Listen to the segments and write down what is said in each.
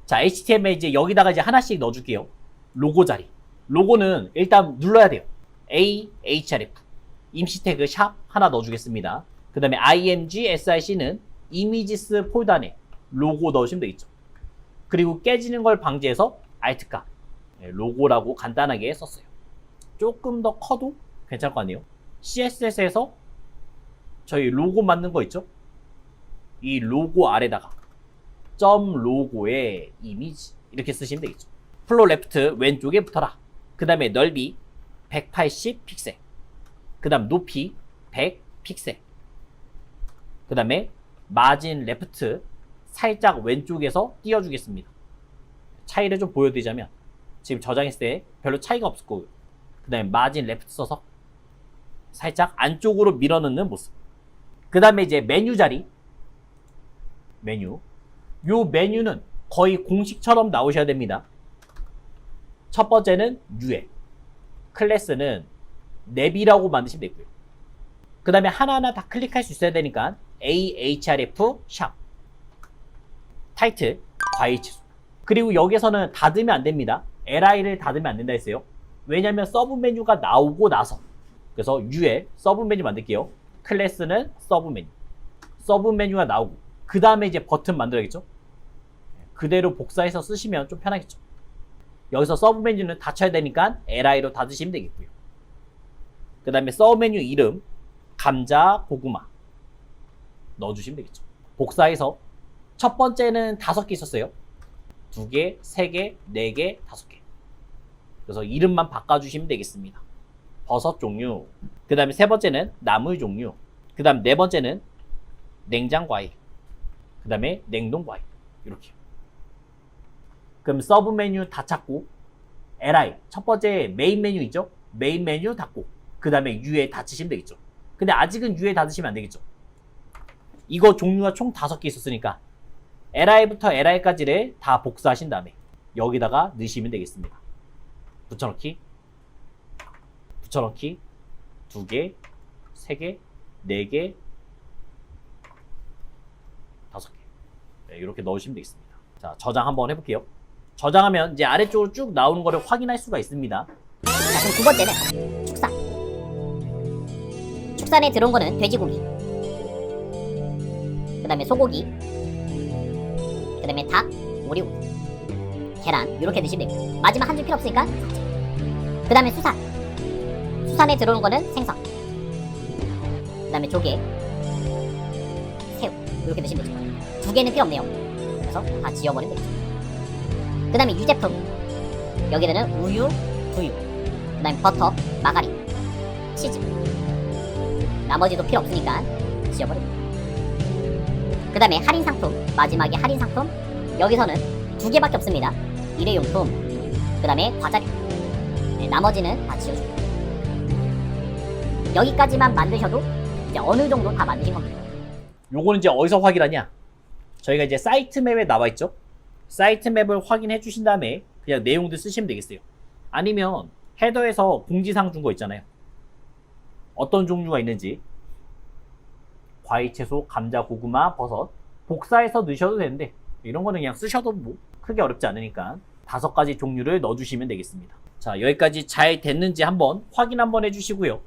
자, HTML 이제 여기다가 이제 하나씩 넣어줄게요. 로고 자리. 로고는 일단 눌러야 돼요. ahref. 임시 태그 샵 하나 넣어주겠습니다. 그 다음에 imgsic는 이미지스 폴더 안에 로고 넣으시면 되겠죠. 그리고 깨지는 걸 방지해서 Alt값. 로고라고 간단하게 썼어요. 조금 더 커도 괜찮을 것 같네요. CSS에서 저희 로고 만든 거 있죠? 이 로고 아래다가 점 로고의 이미지 이렇게 쓰시면 되겠죠. 플로 레프트 왼쪽에 붙어라. 그 다음에 넓이 180 픽셀. 그 다음 높이 100 픽셀. 그 다음에 마진 레프트 살짝 왼쪽에서 띄워주겠습니다. 차이를 좀 보여드리자면 지금 저장했을 때 별로 차이가 없을 거고요. 그 다음에 마진 레프트 써서 살짝 안쪽으로 밀어넣는 모습. 그 다음에 이제 메뉴 자리. 메뉴. 요 메뉴는 거의 공식처럼 나오셔야 됩니다. 첫 번째는 UL. 클래스는 랩이라고 만드시면 되고요. 그 다음에 하나하나 다 클릭할 수 있어야 되니까 ahref 샵. 타이틀 과일 채소. 그리고 여기서는 닫으면 안 됩니다. li를 닫으면 안 된다 했어요. 왜냐면 서브 메뉴가 나오고 나서. 그래서 UL 서브 메뉴 만들게요. 클래스는 서브 메뉴. 서브 메뉴가 나오고 그 다음에 이제 버튼 만들어야겠죠. 그대로 복사해서 쓰시면 좀 편하겠죠. 여기서 서브 메뉴는 닫혀야 되니까 li로 닫으시면 되겠고요. 그 다음에 서브 메뉴 이름 감자 고구마 넣어주시면 되겠죠. 복사해서 첫 번째는 5개 있었어요. 2개, 3개, 4개, 5개. 그래서 이름만 바꿔주시면 되겠습니다. 버섯 종류. 그 다음에 세 번째는 나물 종류. 그 다음 네 번째는 냉장 과일. 그 다음에 냉동 과일. 이렇게. 그럼 서브 메뉴 다 찾고 li 첫 번째 메인 메뉴 있죠? 메인 메뉴 닫고 그 다음에 UL 닫으시면 되겠죠. 근데 아직은 UL 닫으시면 안 되겠죠. 이거 종류가 총 5개 있었으니까 li부터 li까지를 다 복사하신 다음에 여기다가 넣으시면 되겠습니다. 붙여넣기, 붙여넣기, 2개, 3개, 4개, 5개. 네, 이렇게 넣으시면 되겠습니다. 자, 저장 한번 해볼게요. 저장하면 이제 아래쪽으로 쭉 나오는 거를 확인할 수가 있습니다. 자, 그럼 두 번째는 축산. 축산에 들어온 거는 돼지고기, 그 다음에 소고기, 그 다음에 닭, 오리고기, 계란 이렇게 드시면 됩니다. 마지막 한 줄 필요 없으니까 그 다음에 수산. 수산에 들어오는 거는 생선, 그 다음에 조개, 새우 이렇게 드시면 되죠. 2개는 필요 없네요. 그래서 다 지워버리면 되겠죠. 그 다음에 유제품. 여기에는 우유, 두유, 그 다음에 버터, 마가린, 치즈. 나머지도 필요 없으니까 지워버립니다. 그 다음에 할인 상품. 마지막에 할인 상품. 여기서는 2개밖에 없습니다. 일회용품, 그 다음에 과자류. 네, 나머지는 다 지워줍니다. 여기까지만 만드셔도 이제 어느 정도 다 만드신 겁니다. 요거는 이제 어디서 확인하냐? 저희가 이제 사이트 맵에 나와 있죠? 사이트 맵을 확인해 주신 다음에 그냥 내용들 쓰시면 되겠어요. 아니면 헤더에서 공지사항 준 거 있잖아요. 어떤 종류가 있는지 과일, 채소, 감자, 고구마, 버섯 복사해서 넣으셔도 되는데 이런 거는 그냥 쓰셔도 뭐 크게 어렵지 않으니까 5가지 종류를 넣어주시면 되겠습니다. 자, 여기까지 잘 됐는지 한번 확인 한번 해주시고요.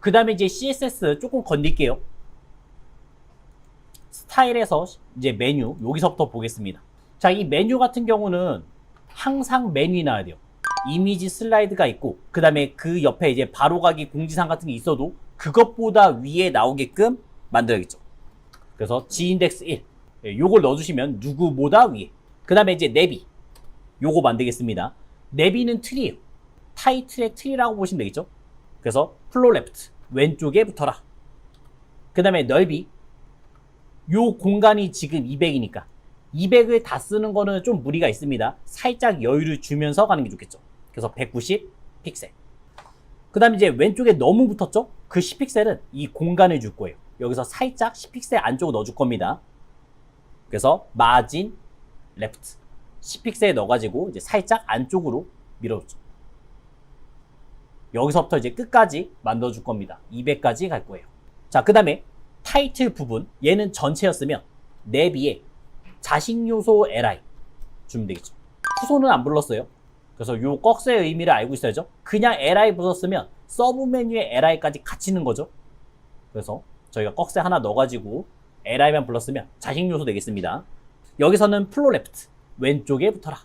그 다음에 이제 CSS 조금 건딜게요. 스타일에서 이제 메뉴 여기서부터 보겠습니다. 자, 이 메뉴 같은 경우는 항상 메뉴에 나와야 돼요. 이미지 슬라이드가 있고 그 다음에 그 옆에 이제 바로가기 공지사항 같은 게 있어도 그것보다 위에 나오게끔 만들어야겠죠. 그래서 G인덱스 1 요걸 넣어주시면 누구보다 위에. 그 다음에 이제 내비 요거 만들겠습니다. 내비는 틀이에요. 타이틀의 틀이라고 보시면 되겠죠. 그래서 플로 레프트 왼쪽에 붙어라. 그 다음에 넓이 요 공간이 지금 200이니까 200을 다 쓰는 거는 좀 무리가 있습니다. 살짝 여유를 주면서 가는 게 좋겠죠. 그래서 190 픽셀. 그 다음에 이제 왼쪽에 너무 붙었죠? 그 10픽셀은 이 공간을 줄 거예요. 여기서 살짝 10픽셀 안쪽으로 넣어줄 겁니다. 그래서 마진 레프트 10픽셀에 넣어가지고 이제 살짝 안쪽으로 밀어줬죠. 여기서부터 이제 끝까지 만들어줄 겁니다. 200까지 갈 거예요. 자, 그 다음에 타이틀 부분 얘는 전체였으면 내비에 자식 요소 li 주면 되겠죠. 후소는 안 불렀어요. 그래서 요 꺽쇠의 의미를 알고 있어야죠. 그냥 li 불렀으면 서브 메뉴에 li까지 같이 넣은 거죠. 그래서 저희가 꺽쇠 하나 넣어가지고 li만 불렀으면 자식 요소 되겠습니다. 여기서는 플로 레프트, 왼쪽에 붙어라.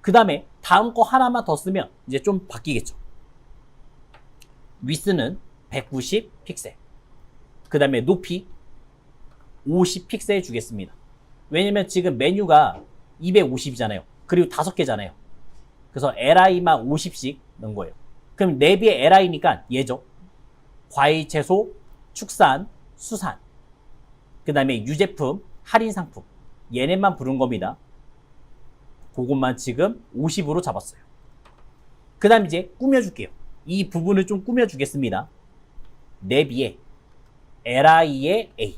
그 다음에 다음 거 하나만 더 쓰면 이제 좀 바뀌겠죠. 위스는 190 픽셀. 그 다음에 높이 50 픽셀 주겠습니다. 왜냐면 지금 메뉴가 250이잖아요. 그리고 5개잖아요. 그래서 li만 50씩 넣은 거예요. 그럼 내비의 li니까 얘죠. 과일, 채소, 축산, 수산. 그 다음에 유제품, 할인 상품. 얘네만 부른 겁니다. 그것만 지금 50으로 잡았어요. 그 다음 이제 꾸며줄게요. 이 부분을 좀 꾸며주겠습니다. 내비에 li에 a.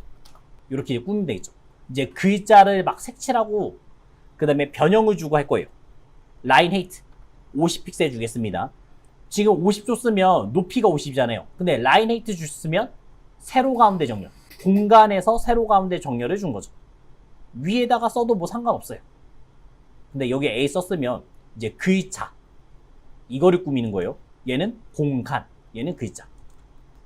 이렇게 꾸미면 되겠죠. 이제 글자를 막 색칠하고 그 다음에 변형을 주고 할 거예요. 라인 헤이트 50픽셀 주겠습니다. 지금 50 줬으면 높이가 50이잖아요. 근데 라인 헤이트 줬으면 세로 가운데 정렬. 공간에서 세로 가운데 정렬을 준 거죠. 위에다가 써도 뭐 상관없어요. 근데 여기 A 썼으면 이제 글자 이거를 꾸미는 거예요. 얘는 공간, 얘는 글자.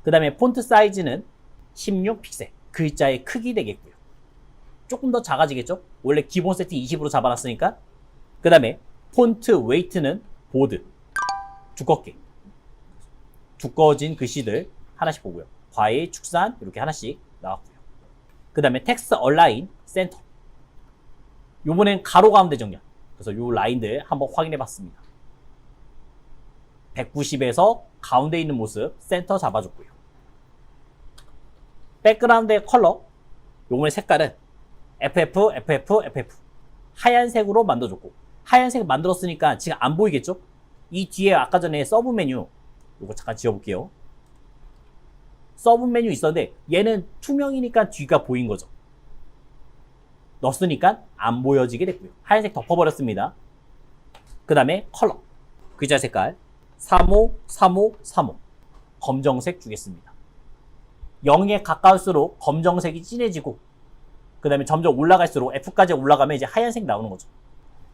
그 다음에 폰트 사이즈는 16픽셀. 글자의 크기 되겠고요. 조금 더 작아지겠죠? 원래 기본 세팅 20으로 잡아놨으니까. 그 다음에 폰트 웨이트는 보드, 두껍게. 두꺼워진 글씨들 하나씩 보고요. 과일, 축산 이렇게 하나씩 나왔고요. 그 다음에 텍스트 얼라인, 센터. 요번엔 가로 가운데 정렬. 그래서 요 라인들 한번 확인해 봤습니다. 190에서 가운데 있는 모습 센터 잡아줬고요. 백그라운드의 컬러, 요번에 색깔은 FF, FF, FF 하얀색으로 만들어줬고, 하얀색 만들었으니까 지금 안 보이겠죠? 이 뒤에 아까 전에 서브 메뉴 요거 잠깐 지워볼게요. 서브 메뉴 있었는데 얘는 투명이니까 뒤가 보인 거죠. 넣었으니까 안 보여지게 됐고요. 하얀색 덮어버렸습니다. 그 다음에 컬러, 글자 색깔 35, 35, 35 검정색 주겠습니다. 0에 가까울수록 검정색이 진해지고 그 다음에 점점 올라갈수록 F까지 올라가면 이제 하얀색 나오는 거죠.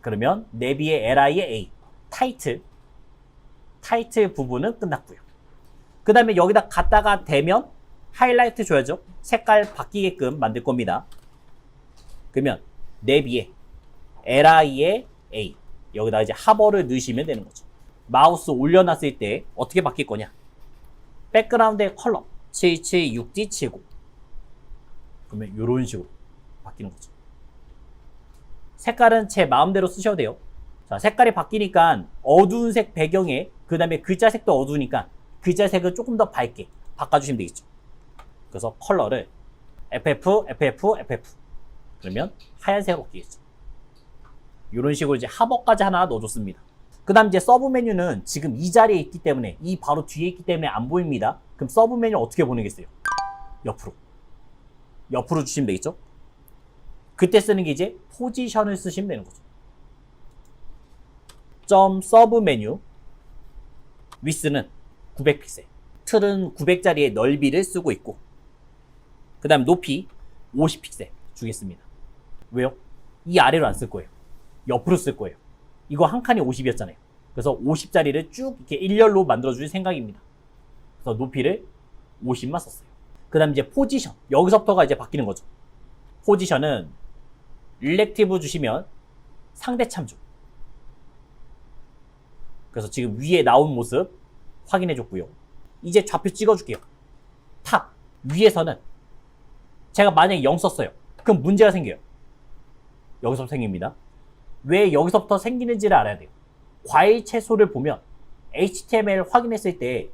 그러면 내비의 li의 a, 타이틀 부분은 끝났고요. 그 다음에 여기다 갖다가 대면 하이라이트 줘야죠. 색깔 바뀌게끔 만들 겁니다. 그러면 내비에 li의 a 여기다 이제 하버를 넣으시면 되는 거죠. 마우스 올려놨을 때 어떻게 바뀔 거냐? 백그라운드의 컬러 776D70 그러면 이런 식으로 바뀌는 거죠. 색깔은 제 마음대로 쓰셔도 돼요. 자, 색깔이 바뀌니까 어두운 색 배경에 그 다음에 글자색도 어두우니까 글자색을 조금 더 밝게 바꿔주시면 되겠죠. 그래서 컬러를 FF, FF, FF 그러면 하얀색으로 바뀌겠죠. 이런 식으로 이제 하버까지 하나 넣어줬습니다. 그 다음 이제 서브 메뉴는 지금 이 자리에 있기 때문에 이 바로 뒤에 있기 때문에 안 보입니다. 그럼 서브 메뉴 어떻게 보내겠어요? 옆으로 주시면 되겠죠. 그때 쓰는 게 이제 포지션을 쓰시면 되는 거죠. 점 서브 메뉴 위스는 900픽셀 틀은 900짜리의 넓이를 쓰고 있고 그 다음 높이 50픽셀 주겠습니다. 왜요? 이 아래로 안 쓸 거예요. 옆으로 쓸 거예요. 이거 한 칸이 50이었잖아요. 그래서 50짜리를 쭉 이렇게 일렬로 만들어줄 생각입니다. 그래서 높이를 50만 썼어요. 그 다음 이제 포지션. 여기서부터가 이제 바뀌는 거죠. 포지션은 릴렉티브 주시면 상대 참조. 그래서 지금 위에 나온 모습 확인해 줬고요. 이제 좌표 찍어줄게요. 탑. 위에서는 제가 만약에 0 썼어요. 그럼 문제가 생겨요. 여기서부터 생깁니다. 왜 여기서부터 생기는지를 알아야 돼요. 과일 채소를 보면 HTML 확인했을 때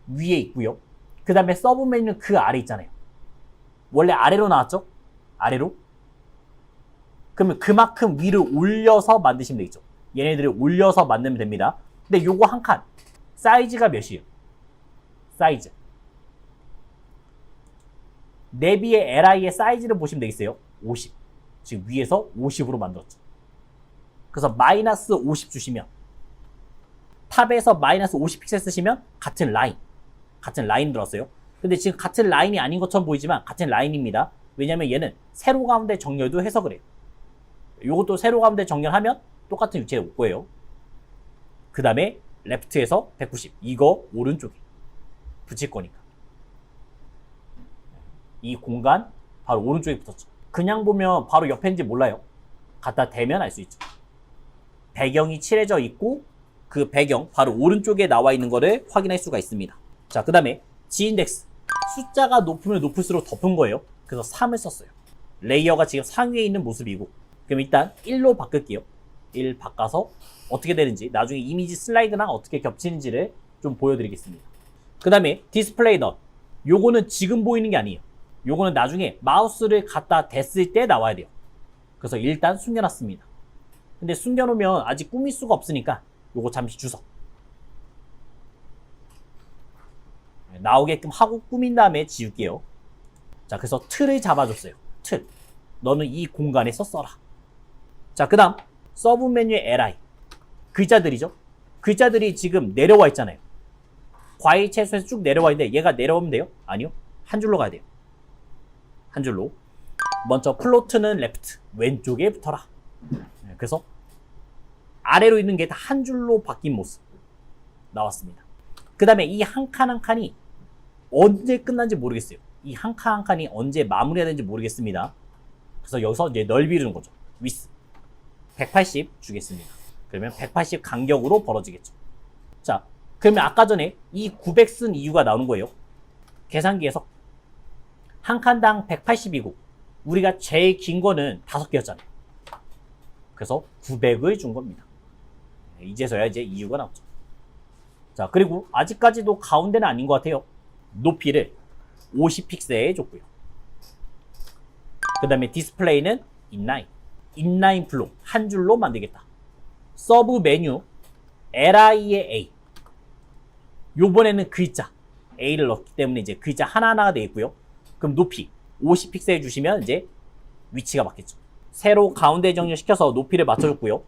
위에 있고요. 그 다음에 서브 메뉴는 그 아래 있잖아요. 원래 아래로 나왔죠? 아래로? 그러면 그만큼 위를 올려서 만드시면 되겠죠. 얘네들을 올려서 만들면 됩니다. 근데 요거 한 칸 사이즈가 몇이에요? 사이즈 내비의 li의 사이즈를 보시면 되겠어요. 50 지금 위에서 50으로 만들었죠. 그래서 마이너스 50 주시면 탑에서 마이너스 50 픽셀 쓰시면 같은 라인 들었어요. 근데 지금 같은 라인이 아닌 것처럼 보이지만 같은 라인입니다. 왜냐면 얘는 세로 가운데 정렬도 해서 그래요. 요것도 세로 가운데 정렬하면 똑같은 위치에 올 거예요. 그 다음에 레프트에서 190. 이거 오른쪽에 붙일 거니까. 이 공간 바로 오른쪽에 붙었죠. 그냥 보면 바로 옆인지 몰라요. 갖다 대면 알 수 있죠. 배경이 칠해져 있고 그 배경 바로 오른쪽에 나와 있는 거를 확인할 수가 있습니다. 자, 그 다음에 G인덱스. 숫자가 높으면 높을수록 덮은 거예요. 그래서 3을 썼어요. 레이어가 지금 상위에 있는 모습이고, 그럼 일단 1로 바꿀게요. 1 바꿔서 어떻게 되는지, 나중에 이미지 슬라이드랑 어떻게 겹치는지를 좀 보여드리겠습니다. 그 다음에 디스플레이 넌. 요거는 지금 보이는 게 아니에요. 요거는 나중에 마우스를 갖다 댔을 때 나와야 돼요. 그래서 일단 숨겨놨습니다. 근데 숨겨놓으면 아직 꾸밀 수가 없으니까 요거 잠시 주석. 나오게끔 하고 꾸민 다음에 지울게요. 자, 그래서 틀을 잡아줬어요. 틀. 너는 이 공간에서 써라. 자, 그 다음 서브 메뉴의 li. 글자들이죠. 글자들이 지금 내려와 있잖아요. 과일 채소에서 쭉 내려와 있는데 얘가 내려오면 돼요? 아니요. 한 줄로 가야 돼요. 한 줄로. 먼저 플로트는 레프트. 왼쪽에 붙어라. 그래서 아래로 있는 게 다 한 줄로 바뀐 모습 나왔습니다. 그 다음에 이 한 칸 한 칸이 언제 끝난지 모르겠어요. 이 한 칸 한 칸이 언제 마무리가 되는지 모르겠습니다. 그래서 여기서 이제 넓이를 주는 거죠. 위스 180 주겠습니다. 그러면 180 간격으로 벌어지겠죠. 자, 그러면 아까 전에 이 900 쓴 이유가 나오는 거예요. 계산기에서 한 칸당 180이고 우리가 제일 긴 거는 5개였잖아요. 그래서 900을 준 겁니다. 이제서야 이제 이유가 나오죠. 자, 그리고 아직까지도 가운데는 아닌 것 같아요. 높이를 50픽셀에 줬고요. 그 다음에 디스플레이는 인라인. 인라인 블록 한 줄로 만들겠다. 서브 메뉴 li의 a. 요번에는 글자 a를 넣기 때문에 이제 글자 하나하나가 되어 있고요. 그럼 높이 50픽셀 주시면 이제 위치가 맞겠죠. 세로 가운데 정렬시켜서 높이를 맞춰줬고요.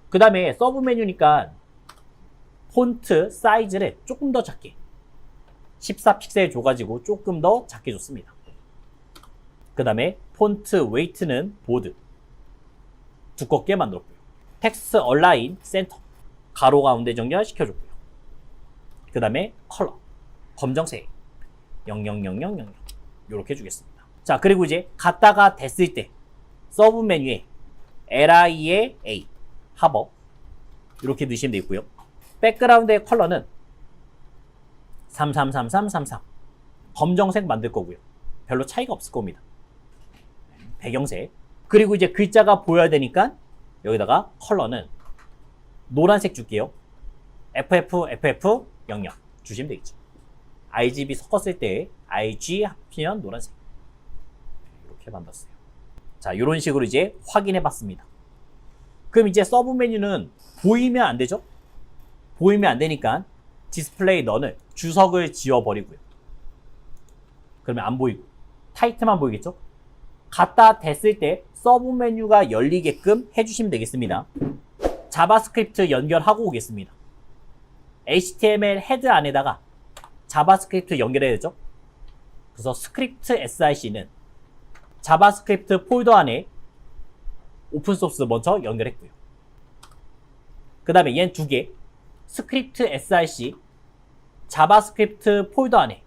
그 다음에 서브 메뉴니까 폰트 사이즈를 조금 더 작게 14픽셀 줘가지고 조금 더 작게 줬습니다. 그 다음에 폰트 웨이트는 보드 두껍게 만들었고요. 텍스트 얼라인 센터 가로 가운데 정렬 시켜줬고요. 그 다음에 컬러 검정색 00000 이렇게 주겠습니다. 자, 그리고 이제 갖다가 댔을 때 서브 메뉴에 li의 a 하버 이렇게 넣으시면 되겠고요. 백그라운드의 컬러는 333333 검정색 만들 거고요. 별로 차이가 없을 겁니다. 배경색. 그리고 이제 글자가 보여야 되니까 여기다가 컬러는 노란색 줄게요. FF00 주시면 되겠죠. RGB 섞었을 때 RG 합치면 노란색. 이렇게 만들었어요. 자, 이런 식으로 이제 확인해 봤습니다. 그럼 이제 서브 메뉴는 보이면 안 되죠? 보이면 안 되니까 디스플레이 넌을 주석을 지워버리고요. 그러면 안 보이고 타이틀만 보이겠죠? 갖다 댔을 때 서브 메뉴가 열리게끔 해주시면 되겠습니다. 자바스크립트 연결하고 오겠습니다. HTML 헤드 안에다가 자바스크립트 연결해야 되죠? 그래서 스크립트 SIC는 자바스크립트 폴더 안에 오픈소스 먼저 연결했고요. 그 다음에 얘는 두 개. 스크립트 SIC 자바스크립트 폴더 안에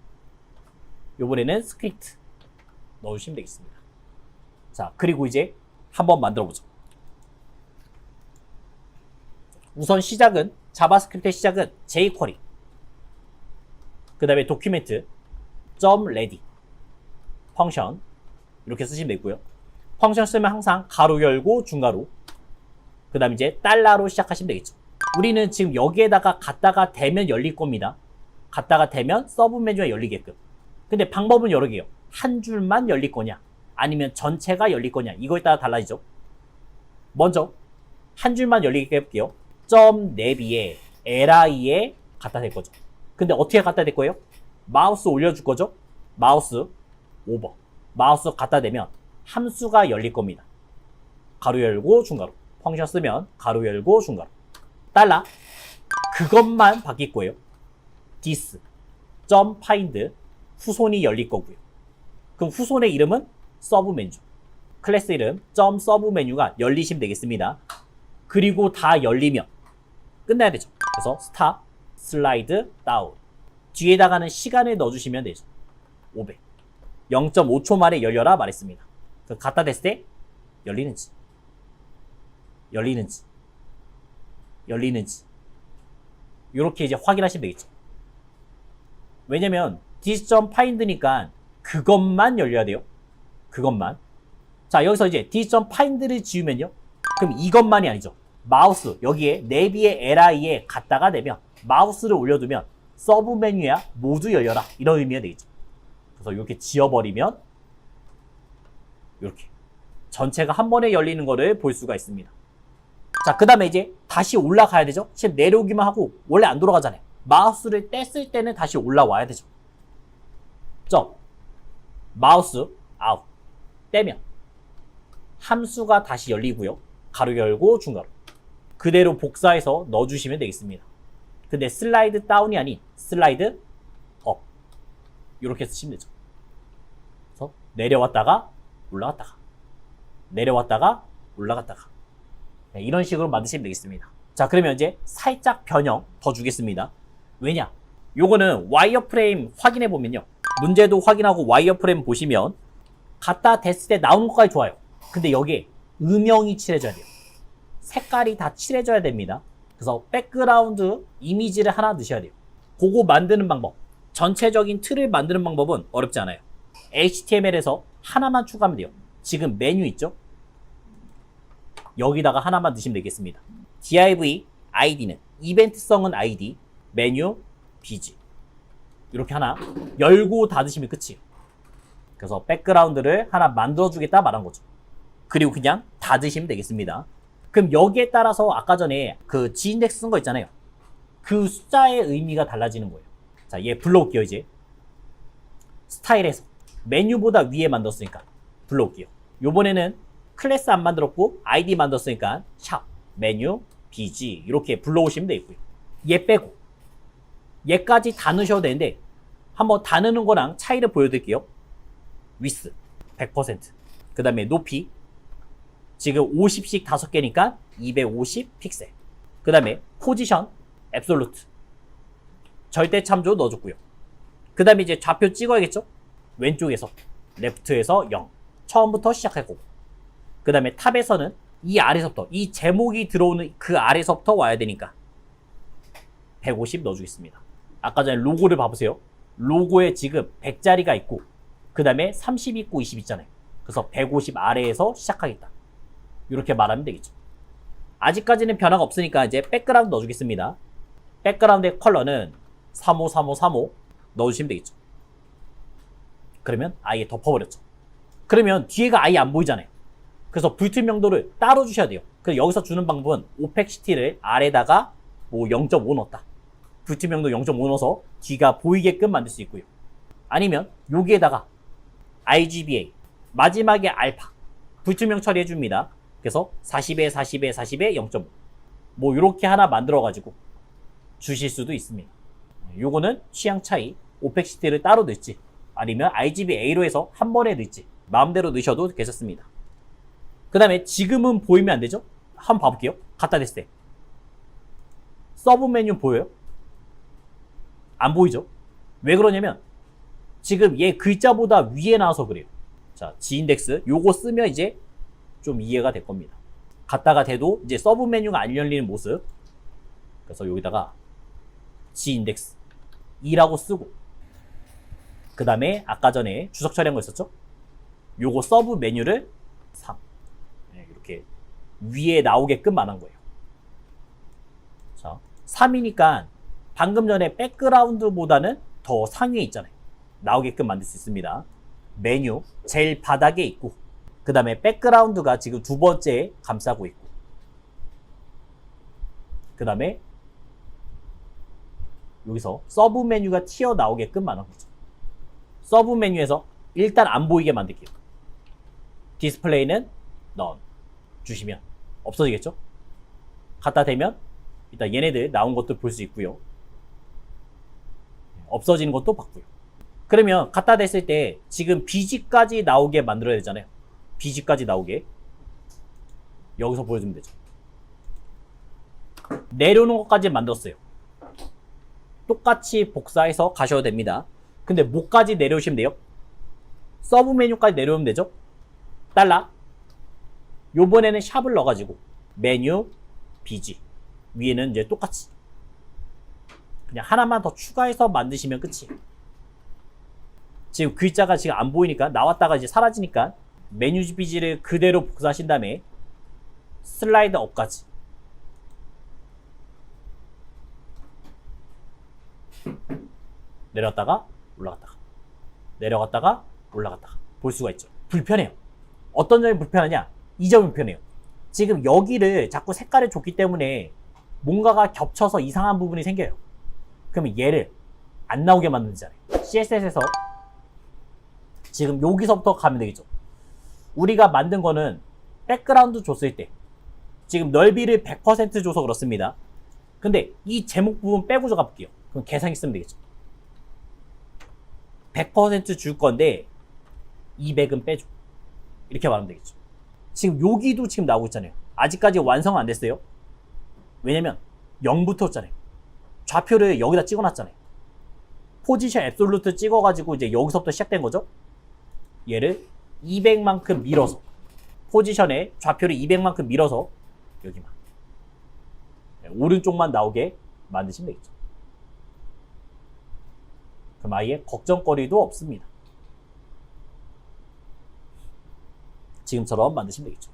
요번에는 스크립트 넣으시면 되겠습니다. 자, 그리고 이제 한번 만들어 보죠. 우선 시작은 자바스크립트의 시작은 jQuery 그 다음에 도큐멘트 .ready 펑션 이렇게 쓰시면 되고요. 펑션 쓰면 항상 가로 열고 중가로 그 다음에 이제 달러로 시작하시면 되겠죠. 우리는 지금 여기에다가 갖다가 대면 열릴 겁니다. 갖다가 대면 서브 메뉴가 열리게끔. 근데 방법은 여러 개요. 한 줄만 열릴 거냐 아니면 전체가 열릴 거냐 이거에 따라 달라지죠. 먼저 한 줄만 열리게 해볼게요. .navi에 li에 갖다 댈 거죠. 근데 어떻게 갖다 댈 거예요? 마우스 올려줄 거죠. 마우스 오버 마우스 갖다 대면 함수가 열릴 겁니다. 가로 열고 중가로 펑션 쓰면 가로 열고 중가로 달러 그것만 바뀔 거예요. this .find 후손이 열릴 거고요. 그럼 후손의 이름은 서브 메뉴 클래스 이름 점 서브 메뉴가 열리시면 되겠습니다. 그리고 다 열리면 끝나야 되죠. 그래서 스탑, 슬라이드, 다운. 뒤에다가는 시간을 넣어주시면 되죠. 500. 0.5초 만에 열려라 말했습니다. 갖다 댔을 때 열리는지 이렇게 이제 확인하시면 되겠죠. 왜냐면 dis.find니까 그것만 열려야 돼요. 그것만. 자, 여기서 이제 dis.find를 지우면요. 그럼 이것만이 아니죠. 마우스 여기에 내비의 li에 갖다가 대면 마우스를 올려두면 서브 메뉴야 모두 열려라 이런 의미가 되겠죠. 그래서 이렇게 지워버리면 이렇게 전체가 한 번에 열리는 거를 볼 수가 있습니다. 자, 그 다음에 이제 다시 올라가야 되죠. 지금 내려오기만 하고 원래 안 돌아가잖아요. 마우스를 뗐을 때는 다시 올라와야 되죠. 점 마우스 아웃 떼면 함수가 다시 열리고요. 가로 열고 중가로 그대로 복사해서 넣어주시면 되겠습니다. 근데 슬라이드 다운이 아닌 슬라이드 업 이렇게 쓰시면 되죠. 그래서 내려왔다가 올라갔다가 내려왔다가 올라갔다가 네, 이런 식으로 만드시면 되겠습니다. 자, 그러면 이제 살짝 변형 더 주겠습니다. 왜냐? 요거는 와이어프레임 확인해 보면요. 문제도 확인하고 와이어프레임 보시면 갖다 댔을 때 나오는 것까지 좋아요. 근데 여기에 음영이 칠해져야 돼요. 색깔이 다 칠해져야 됩니다. 그래서 백그라운드 이미지를 하나 넣으셔야 돼요. 그거 만드는 방법, 전체적인 틀을 만드는 방법은 어렵지 않아요. HTML에서 하나만 추가하면 돼요. 지금 메뉴 있죠? 여기다가 하나만 넣으시면 되겠습니다. div id는 이벤트성은 id, 메뉴 bg 이렇게 하나 열고 닫으시면 끝이에요. 그래서 백그라운드를 하나 만들어주겠다 말한 거죠. 그리고 그냥 닫으시면 되겠습니다. 그럼 여기에 따라서 아까 전에 그 G인덱스 쓴 거 있잖아요. 그 숫자의 의미가 달라지는 거예요. 자, 얘 불러올게요. 이제 스타일에서 메뉴보다 위에 만들었으니까 불러올게요. 요번에는 클래스 안 만들었고 아이디 만들었으니까 샵 메뉴 bg 이렇게 불러오시면 되겠고요. 얘 빼고 얘까지 다 넣으셔도 되는데 한번 다 넣는 거랑 차이를 보여드릴게요. 위스 100%, 그 다음에 높이 지금 50씩 5개니까 250 픽셀, 그 다음에 포지션 앱솔루트 절대 참조 넣어줬고요. 그 다음에 이제 좌표 찍어야겠죠. 왼쪽에서 레프트에서 0 처음부터 시작할 거고, 그 다음에 탑에서는 이 아래서부터 이 제목이 들어오는 그 아래서부터 와야 되니까 150 넣어주겠습니다. 아까 전에 로고를 봐보세요. 로고에 지금 100자리가 있고 그 다음에 30 있고 20 있잖아요. 그래서 150 아래에서 시작하겠다 이렇게 말하면 되겠죠. 아직까지는 변화가 없으니까 이제 백그라운드 넣어주겠습니다. 백그라운드의 컬러는 353535 넣어주시면 되겠죠. 그러면 아예 덮어버렸죠. 그러면 뒤에가 아예 안 보이잖아요. 그래서 불투명도를 따로 주셔야 돼요. 그래서 여기서 주는 방법은 오펙시티를 아래다가 뭐 0.5 넣었다. 불투명도 0.5 넣어서 뒤가 보이게끔 만들 수 있고요. 아니면 여기에다가 RGBA 마지막에 알파 불투명 처리해 줍니다. 그래서 40에 40에 40에 0.5 뭐 이렇게 하나 만들어 가지고 주실 수도 있습니다. 요거는 취향 차이, 오펙시티를 따로 넣을지 아니면 RGBA로 해서 한 번에 넣을지 마음대로 넣으셔도 괜찮습니다. 그 다음에 지금은 보이면 안 되죠? 한번 봐볼게요. 갖다 댔을 때 서브 메뉴 보여요? 안 보이죠? 왜 그러냐면 지금 얘 글자보다 위에 나와서 그래요. 자, G인덱스 요거 쓰면 이제 좀 이해가 될 겁니다. 갖다가 대도 이제 서브 메뉴가 안 열리는 모습. 그래서 여기다가 G인덱스 2라고 쓰고, 그 다음에 아까 전에 주석 처리한 거 있었죠? 요거 서브 메뉴를 3 이렇게 위에 나오게끔 만한 거예요. 자, 3이니까 방금 전에 백그라운드보다는 더 상위에 있잖아요. 나오게끔 만들 수 있습니다. 메뉴 제일 바닥에 있고 그 다음에 백그라운드가 지금 두 번째에 감싸고 있고 그 다음에 여기서 서브 메뉴가 튀어나오게끔 만든 거죠. 서브 메뉴에서 일단 안 보이게 만들게요. 디스플레이는 none 주시면 없어지겠죠? 갖다 대면 일단 얘네들 나온 것도 볼 수 있고요. 없어지는 것도 봤고요. 그러면 갖다 댔을 때 지금 BG까지 나오게 만들어야 되잖아요. BG까지 나오게 여기서 보여주면 되죠. 내려오는 것까지 만들었어요. 똑같이 복사해서 가셔도 됩니다. 근데 뭐까지 내려오시면 돼요? 서브 메뉴까지 내려오면 되죠. 달러. 요번에는 샵을 넣어가지고 메뉴 BG 위에는 이제 똑같이 그냥 하나만 더 추가해서 만드시면 끝이에요. 지금 글자가 지금 안 보이니까 나왔다가 이제 사라지니까 메뉴 BG를 그대로 복사하신 다음에 슬라이드 업까지 내려갔다가 올라갔다가 내려갔다가 올라갔다가 볼 수가 있죠. 불편해요. 어떤 점이 불편하냐? 이 점이 불편해요. 지금 여기를 자꾸 색깔을 줬기 때문에 뭔가가 겹쳐서 이상한 부분이 생겨요. 그러면 얘를 안 나오게 만드는 거잖아요. CSS에서 지금 여기서부터 가면 되겠죠. 우리가 만든 거는 백그라운드 줬을 때 지금 넓이를 100% 줘서 그렇습니다. 근데 이 제목 부분 빼고 줘 가볼게요. 그럼 계산기 쓰면 되겠죠. 100% 줄 건데 200은 빼줘. 이렇게 말하면 되겠죠. 지금 여기도 지금 나오고 있잖아요. 아직까지 완성 안 됐어요. 왜냐면 0부터였잖아요. 좌표를 여기다 찍어놨잖아요. 포지션 앱솔루트 찍어가지고 이제 여기서부터 시작된 거죠. 얘를 200만큼 밀어서 포지션에 좌표를 200만큼 밀어서 여기만 오른쪽만 나오게 만드시면 되겠죠. 그럼 아예 걱정거리도 없습니다. 지금처럼 만드시면 되겠죠.